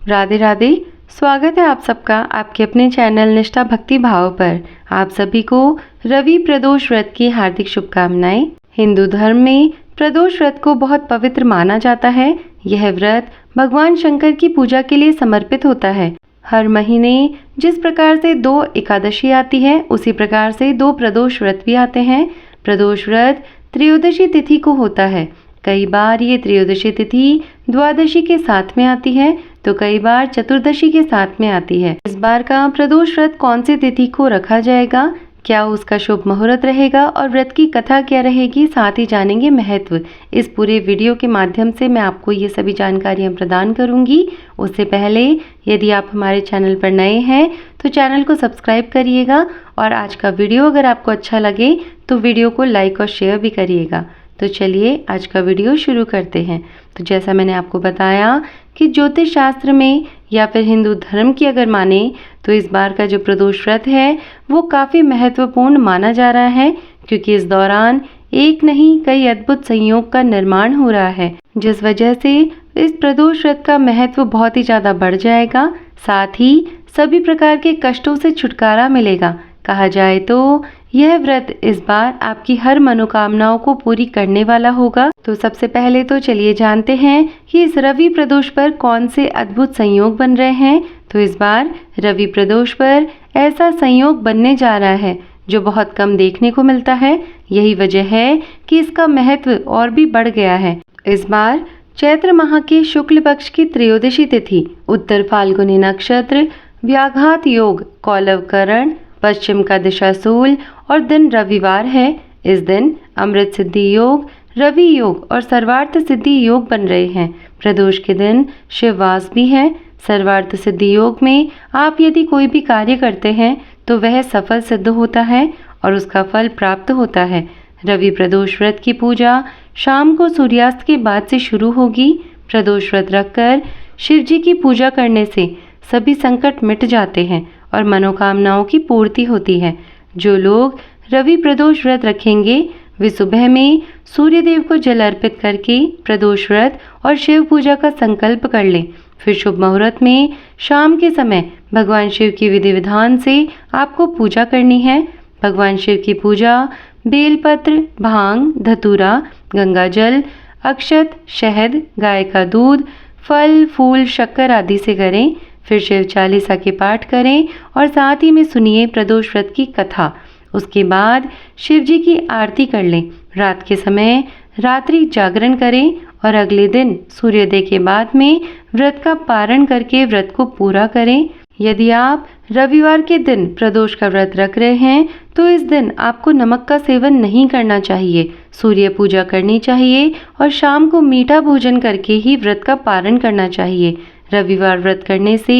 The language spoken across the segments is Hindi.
राधे राधे। स्वागत है आप सबका आपके अपने चैनल निष्ठा भक्ति भाव पर। आप सभी को रवि प्रदोष व्रत की हार्दिक शुभकामनाएं। हिंदू धर्म में प्रदोष व्रत को बहुत पवित्र माना जाता है। यह व्रत भगवान शंकर की पूजा के लिए समर्पित होता है। हर महीने जिस प्रकार से 2 एकादशी आती है, उसी प्रकार से 2 प्रदोष व्रत भी आते हैं। प्रदोष व्रत त्रयोदशी तिथि को होता है। कई बार ये त्रयोदशी तिथि द्वादशी के साथ में आती है, तो कई बार चतुर्दशी के साथ में आती है। इस बार का प्रदोष व्रत कौन सी तिथि को रखा जाएगा, क्या उसका शुभ मुहूर्त रहेगा और व्रत की कथा क्या रहेगी, साथ ही जानेंगे महत्व। इस पूरे वीडियो के माध्यम से मैं आपको ये सभी जानकारियाँ प्रदान करूँगी। उससे पहले यदि आप हमारे चैनल पर नए हैं तो चैनल को सब्सक्राइब करिएगा और आज का वीडियो अगर आपको अच्छा लगे तो वीडियो को लाइक और शेयर भी करिएगा। तो चलिए आज का वीडियो शुरू करते हैं। तो जैसा मैंने आपको बताया कि ज्योतिष शास्त्र में या फिर हिंदू धर्म की अगर माने तो इस बार का जो प्रदोष व्रत है वो काफ़ी महत्वपूर्ण माना जा रहा है, क्योंकि इस दौरान एक नहीं कई अद्भुत संयोग का निर्माण हो रहा है, जिस वजह से इस प्रदोष व्रत का महत्व बहुत ही ज़्यादा बढ़ जाएगा। साथ ही सभी प्रकार के कष्टों से छुटकारा मिलेगा। कहा जाए तो यह व्रत इस बार आपकी हर मनोकामनाओं को पूरी करने वाला होगा। तो सबसे पहले तो चलिए जानते हैं कि इस रवि प्रदोष पर कौन से अद्भुत संयोग बन रहे हैं। तो इस बार रवि प्रदोष पर ऐसा संयोग बनने जा रहा है जो बहुत कम देखने को मिलता है। यही वजह है कि इसका महत्व और भी बढ़ गया है। इस बार चैत्र माह के शुक्ल पक्ष की त्रयोदशी तिथि, उत्तर फाल्गुनी नक्षत्र, व्याघात योग, कौलवकरण, पश्चिम का दिशाशूल और दिन रविवार है। इस दिन अमृत सिद्धि योग, रवि योग और सर्वार्थ सिद्धि योग बन रहे हैं। प्रदोष के दिन शिववास भी है। सर्वार्थ सिद्धि योग में आप यदि कोई भी कार्य करते हैं तो वह सफल सिद्ध होता है और उसका फल प्राप्त होता है। रवि प्रदोष व्रत की पूजा शाम को सूर्यास्त के बाद से शुरू होगी। प्रदोष व्रत रखकर शिव जी की पूजा करने से सभी संकट मिट जाते हैं और मनोकामनाओं की पूर्ति होती है। जो लोग रवि प्रदोष व्रत रखेंगे वे सुबह में सूर्य देव को जल अर्पित करके प्रदोष व्रत और शिव पूजा का संकल्प कर लें। फिर शुभ मुहूर्त में शाम के समय भगवान शिव की विधि विधान से आपको पूजा करनी है। भगवान शिव की पूजा बेलपत्र, भांग, धतूरा, गंगा जल, अक्षत, शहद, गाय का दूध, फल, फूल, शक्कर आदि से करें। फिर शिव चालीसा के पाठ करें और साथ ही में सुनिए प्रदोष व्रत की कथा। उसके बाद शिव जी की आरती कर लें। रात के समय रात्रि जागरण करें और अगले दिन सूर्योदय के बाद में व्रत का पारण करके व्रत को पूरा करें। यदि आप रविवार के दिन प्रदोष का व्रत रख रहे हैं तो इस दिन आपको नमक का सेवन नहीं करना चाहिए। सूर्य पूजा करनी चाहिए और शाम को मीठा भोजन करके ही व्रत का पारण करना चाहिए। रविवार व्रत करने से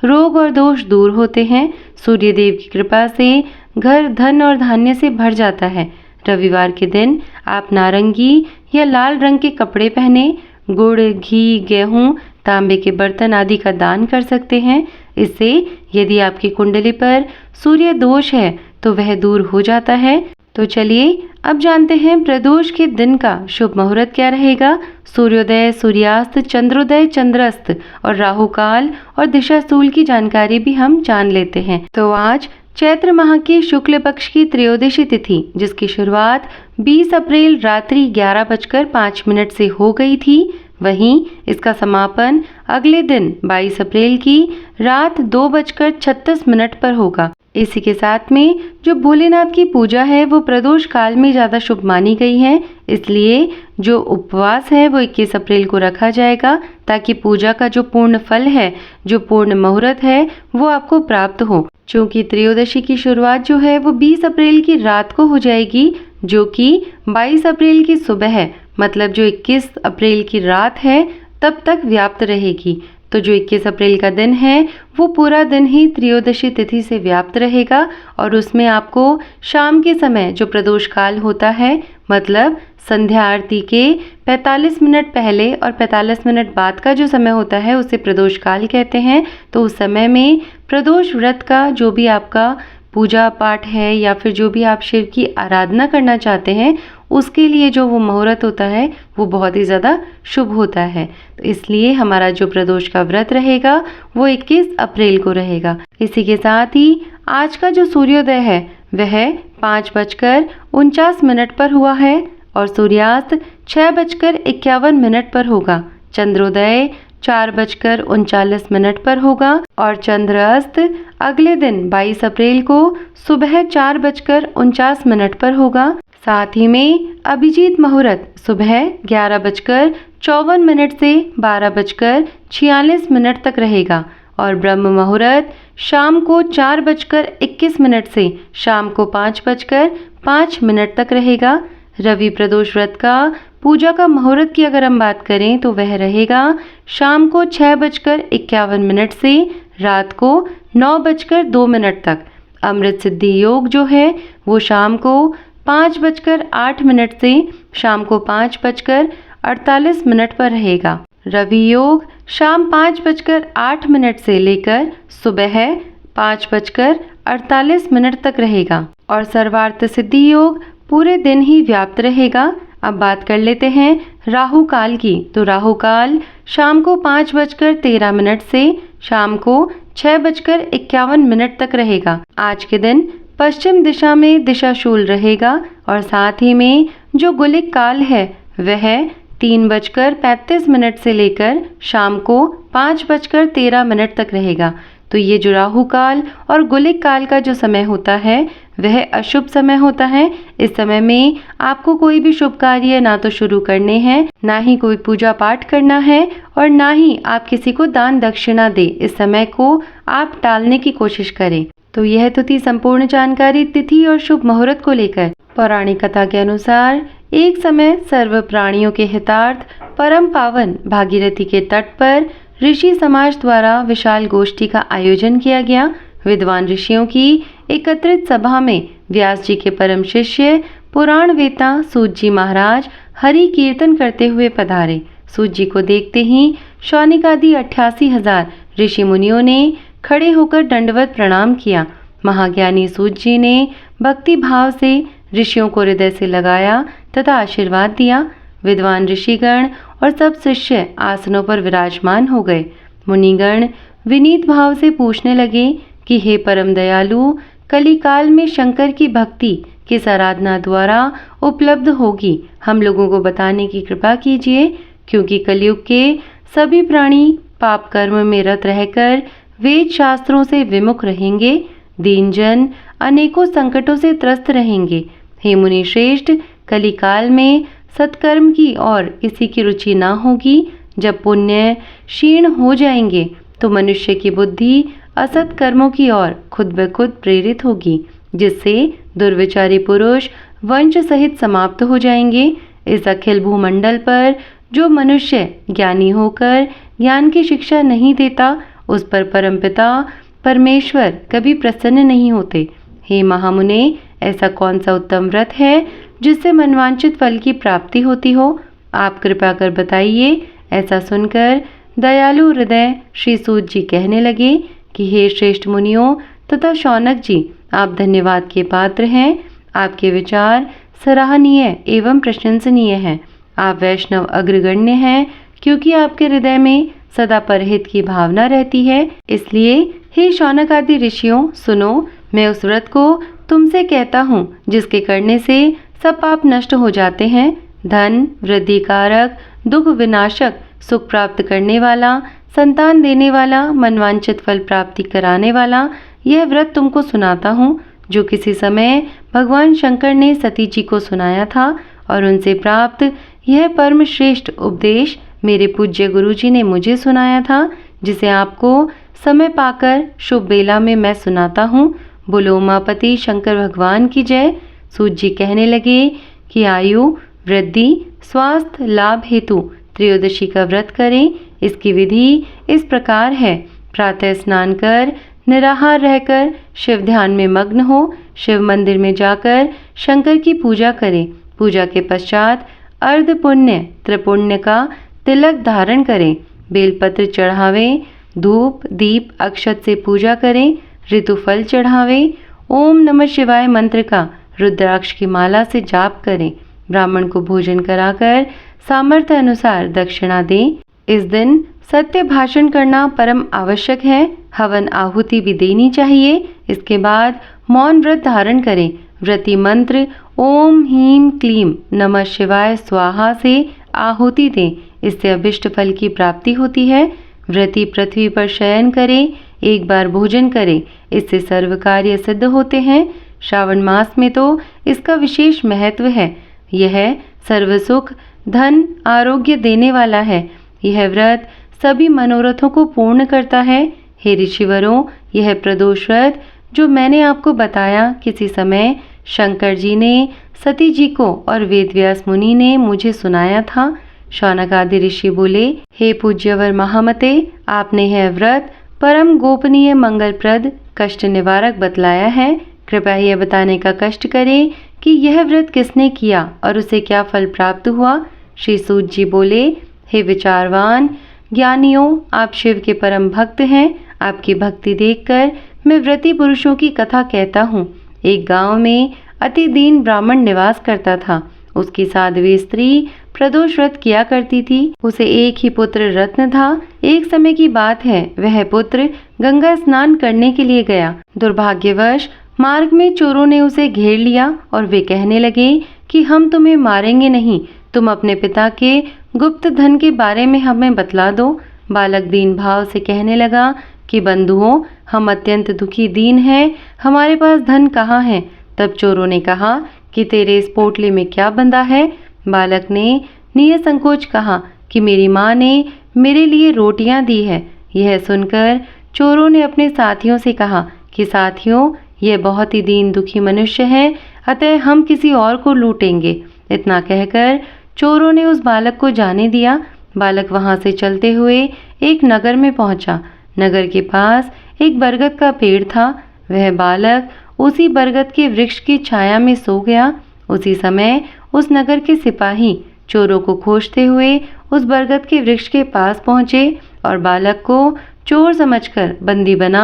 रोग और दोष दूर होते हैं। सूर्य देव की कृपा से घर धन और धान्य से भर जाता है। रविवार के दिन आप नारंगी या लाल रंग के कपड़े पहने, गुड़, घी, गेहूं, तांबे के बर्तन आदि का दान कर सकते हैं। इससे यदि आपकी कुंडली पर सूर्य दोष है तो वह दूर हो जाता है। तो चलिए अब जानते हैं प्रदोष के दिन का शुभ मुहूर्त क्या रहेगा। सूर्योदय, सूर्यास्त, चंद्रोदय, चंद्रास्त और राहु काल और दिशाशूल की जानकारी भी हम जान लेते हैं। तो आज चैत्र माह की शुक्ल पक्ष की त्रयोदशी तिथि, जिसकी शुरुआत 20 अप्रैल रात्रि 11:05 से हो गई थी, वहीं इसका समापन अगले दिन 22 अप्रैल की रात 2:36 पर होगा। इसी के साथ में जो भोलेनाथ की पूजा है वो प्रदोष काल में ज़्यादा शुभ मानी गई है, इसलिए जो उपवास है वो 21 अप्रैल को रखा जाएगा, ताकि पूजा का जो पूर्ण फल है, जो पूर्ण मुहूर्त है वो आपको प्राप्त हो। क्योंकि त्रयोदशी की शुरुआत जो है वो 20 अप्रैल की रात को हो जाएगी, जो कि 22 अप्रैल की सुबह है, मतलब जो 21 अप्रैल की रात है तब तक व्याप्त रहेगी। तो जो 21 अप्रैल का दिन है वो पूरा दिन ही त्रयोदशी तिथि से व्याप्त रहेगा और उसमें आपको शाम के समय जो प्रदोष काल होता है, मतलब संध्या आरती के 45 मिनट पहले और 45 मिनट बाद का जो समय होता है उसे प्रदोष काल कहते हैं। तो उस समय में प्रदोष व्रत का जो भी आपका पूजा पाठ है या फिर जो भी आप शिव की आराधना करना चाहते हैं उसके लिए जो वो मुहूर्त होता है वो बहुत ही ज़्यादा शुभ होता है। तो इसलिए हमारा जो प्रदोष का व्रत रहेगा वो 21 अप्रैल को रहेगा। इसी के साथ ही आज का जो सूर्योदय है वह 5:49 पर हुआ है और सूर्यास्त 6:51 पर होगा। चंद्रोदय 4:39 पर होगा और चंद्रास्त अगले दिन 22 अप्रैल को सुबह 4:49 पर होगा। साथ ही में अभिजीत मुहूर्त सुबह 11:54 से 12:46 तक रहेगा और ब्रह्म मुहूर्त शाम को 4:21 से शाम को 5:05 तक रहेगा। रवि प्रदोष व्रत का पूजा का मुहूर्त की अगर हम बात करें तो वह रहेगा शाम को 6:51 से रात को 9:02 तक। अमृत सिद्धि योग जो है वो शाम को 5:08 से शाम को 5:48 पर रहेगा। रवि योग शाम 5:08 से लेकर सुबह 5:48 तक रहेगा और सर्वार्थ सिद्धि योग पूरे दिन ही व्याप्त रहेगा। अब बात कर लेते हैं राहु काल की। तो राहु काल शाम को 5:13 से शाम को 6:51 तक रहेगा। आज के दिन पश्चिम दिशा में दिशाशूल रहेगा और साथ ही में जो गुलिक काल है वह 3:35 से लेकर शाम को 5:13 तक रहेगा। तो ये जो राहु काल और गुलिक काल का जो समय होता है वह अशुभ समय होता है। इस समय में आपको कोई भी शुभ कार्य ना तो शुरू करने हैं, ना ही कोई पूजा पाठ करना है और ना ही आप किसी को दान दक्षिणा दे। इस समय को आप टालने की कोशिश करें। तो यह तो थी संपूर्ण जानकारी तिथि और शुभ मुहूर्त को लेकर। पौराणिक कथा के अनुसार एक समय सर्व प्राणियों के हितार्थ परम पावन भागीरथी के तट पर ऋषि समाज द्वारा विशाल गोष्ठी का आयोजन किया गया। विद्वान ऋषियों की एकत्रित सभा में व्यास जी के परम शिष्य पुराण वेता सूत जी महाराज हरि कीर्तन करते हुए पधारे। सूत जी को देखते ही शौनिक आदि 88,000 ऋषि मुनियों ने खड़े होकर दंडवत प्रणाम किया। महाज्ञानी सूत जी ने भक्ति भाव से ऋषियों को हृदय से लगाया तथा आशीर्वाद दिया। विद्वान ऋषिगण और सब शिष्य आसनों पर विराजमान हो गए। मुनिगण विनीत भाव से पूछने लगे कि हे परम दयालु, कलिकाल में शंकर की भक्ति किस आराधना द्वारा उपलब्ध होगी, हम लोगों को बताने की कृपा कीजिए, क्योंकि कलयुग के सभी प्राणी पाप कर्म में रत रहकर वेद शास्त्रों से विमुख रहेंगे। दीन जन अनेकों संकटों से त्रस्त रहेंगे। हे मुनि श्रेष्ठ, कलिकाल में सत्कर्म की और किसी की रुचि ना होगी। जब पुण्य क्षीण हो जाएंगे तो मनुष्य की बुद्धि असत कर्मों की ओर खुद ब खुद प्रेरित होगी, जिससे दुर्विचारी पुरुष वंश सहित समाप्त हो जाएंगे। इस अखिल भूमंडल पर जो मनुष्य ज्ञानी होकर ज्ञान की शिक्षा नहीं देता, उस पर परमपिता परमेश्वर कभी प्रसन्न नहीं होते। हे महामुने, ऐसा कौन सा उत्तम व्रत है जिससे मनवांचित फल की प्राप्ति होती हो? आप कृपा कर बताइए। ऐसा सुनकर दयालु हृदय श्री सूत जी कहने लगे कि हे श्रेष्ठ मुनियों तथा शौनक जी, आप धन्यवाद के पात्र हैं। आपके विचार सराहनीय एवं प्रशंसनीय हैं। आप वैष्णव अग्रगण्य हैं, क्योंकि आपके हृदय में सदा परहित की भावना रहती है। इसलिए हे शौनक आदि ऋषियों, सुनो, मैं उस व्रत को तुमसे कहता हूँ जिसके करने से सब पाप नष्ट हो जाते हैं। धन वृद्धि कारक, दुख विनाशक, सुख प्राप्त करने वाला, संतान देने वाला, मनवांचित फल प्राप्ति कराने वाला यह व्रत तुमको सुनाता हूँ, जो किसी समय भगवान शंकर ने सती जी को सुनाया था और उनसे प्राप्त यह परम श्रेष्ठ उपदेश मेरे पूज्य गुरु जी ने मुझे सुनाया था, जिसे आपको समय पाकर शुभ बेला में मैं सुनाता हूँ। बोलो उमापति शंकर भगवान की जय। सूत जी कहने लगे कि आयु वृद्धि स्वास्थ्य लाभ हेतु त्रयोदशी का व्रत करें। इसकी विधि इस प्रकार है। प्रातः स्नान कर निराहार रहकर शिव ध्यान में मग्न हो। शिव मंदिर में जाकर शंकर की पूजा करें। पूजा के पश्चात अर्ध पुण्य त्रिपुण्य का तिलक धारण करें। बेलपत्र चढ़ावें। धूप दीप अक्षत से पूजा करें। ऋतु फल चढ़ावें। ओम नमः शिवाय मंत्र का रुद्राक्ष की माला से जाप करें। ब्राह्मण को भोजन कराकर सामर्थ्य अनुसार दक्षिणा दें। इस दिन सत्य भाषण करना परम आवश्यक है। हवन आहुति भी देनी चाहिए। इसके बाद मौन व्रत धारण करें। व्रती मंत्र ओम ह्रीं क्लीं नमः शिवाय स्वाहा से आहुति दें। इससे अभिष्ट फल की प्राप्ति होती है। व्रती पृथ्वी पर शयन करें, एक बार भोजन करें, इससे सर्व कार्य सिद्ध होते हैं। श्रावण मास में तो इसका विशेष महत्व है। यह सर्व सुख, धन, आरोग्य देने वाला है। यह व्रत सभी मनोरथों को पूर्ण करता है। हे ऋषिवरों, यह प्रदोष व्रत जो मैंने आपको बताया, किसी समय शंकर जी ने सती जी को और वेदव्यास मुनि ने मुझे सुनाया था। शौनक आदि ऋषि बोले, हे पूज्यवर महामते, आपने यह व्रत परम गोपनीय, मंगलप्रद, कष्ट निवारक बतलाया है। कृपया यह बताने का कष्ट करें कि यह व्रत किसने किया और उसे क्या फल प्राप्त हुआ। श्री सूत जी बोले, हे विचारवान ज्ञानियों, आप शिव के परम भक्त हैं। आपकी भक्ति देखकर मैं व्रती पुरुषों की कथा कहता हूँ। एक गांव में अति दीन ब्राह्मण निवास करता था। उसकी साध्वी स्त्री प्रदोष व्रत किया करती थी। उसे एक ही पुत्र रत्न था। एक समय की बात है, वह पुत्र गंगा स्नान करने के लिए गया। दुर्भाग्यवश मार्ग में चोरों ने उसे घेर लिया और वे कहने लगे कि हम तुम्हें मारेंगे नहीं, तुम अपने पिता के गुप्त धन के बारे में हमें बतला दो। बालक दीन भाव से कहने लगा कि बंधुओं, हम अत्यंत दुखी दीन हैं, हमारे पास धन कहाँ है। तब चोरों ने कहा कि तेरे इस पोटली में क्या बंधा है। बालक ने निसंकोच कहा कि मेरी माँ ने मेरे लिए रोटियां दी है। यह सुनकर चोरों ने अपने साथियों से कहा कि साथियों, यह बहुत ही दीन दुखी मनुष्य है, अतः हम किसी और को लूटेंगे। इतना कहकर चोरों ने उस बालक को जाने दिया। बालक वहां से चलते हुए एक नगर में पहुंचा। नगर के पास एक बरगद का पेड़ था। वह बालक उसी बरगद के वृक्ष की छाया में सो गया। उसी समय उस नगर के सिपाही चोरों को खोजते हुए उस बरगद के वृक्ष के पास पहुंचे और बालक को चोर समझकर बंदी बना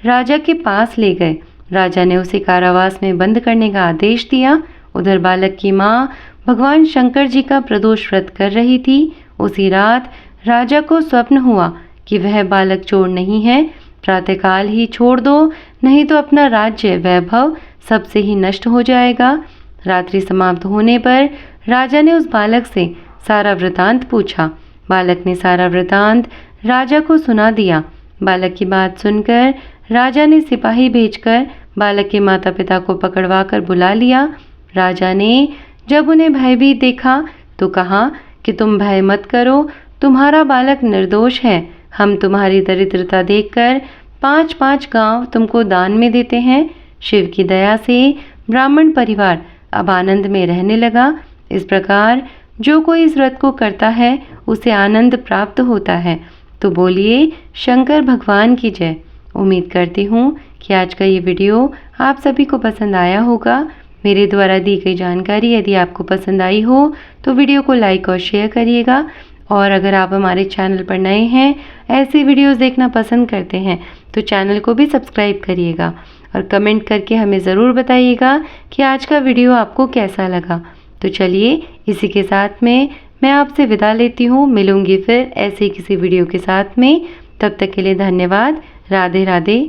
राजा के पास ले गए। राजा ने उसे कारावास में बंद करने का आदेश दिया। उधर बालक की माँ भगवान शंकर जी का प्रदोष व्रत कर रही थी। उसी रात राजा को स्वप्न हुआ कि वह बालक चोर नहीं है। प्रातःकाल ही छोड़ दो, नहीं तो अपना राज्य वैभव सबसे ही नष्ट हो जाएगा। रात्रि समाप्त होने पर राजा ने उस बालक से सारा वृतांत पूछा। बालक ने सारा वृतांत राजा को सुना दिया। बालक की बात सुनकर राजा ने सिपाही भेजकर बालक के माता पिता को पकड़वा कर बुला लिया। राजा ने जब उन्हें भयभीत देखा तो कहा कि तुम भय मत करो, तुम्हारा बालक निर्दोष है। हम तुम्हारी दरिद्रता देखकर 5-5 गांव तुमको दान में देते हैं। शिव की दया से ब्राह्मण परिवार अब आनंद में रहने लगा। इस प्रकार जो कोई इस व्रत को करता है उसे आनंद प्राप्त होता है। तो बोलिए शंकर भगवान की जय। उम्मीद करती हूँ कि आज का ये वीडियो आप सभी को पसंद आया होगा। मेरे द्वारा दी गई जानकारी यदि आपको पसंद आई हो तो वीडियो को लाइक और शेयर करिएगा। और अगर आप हमारे चैनल पर नए हैं, ऐसी वीडियोस देखना पसंद करते हैं, तो चैनल को भी सब्सक्राइब करिएगा और कमेंट करके हमें ज़रूर बताइएगा कि आज का वीडियो आपको कैसा लगा। तो चलिए इसी के साथ में मैं आपसे विदा लेती हूँ। मिलूंगी फिर ऐसे किसी वीडियो के साथ में। तब तक के लिए धन्यवाद। राधे राधे।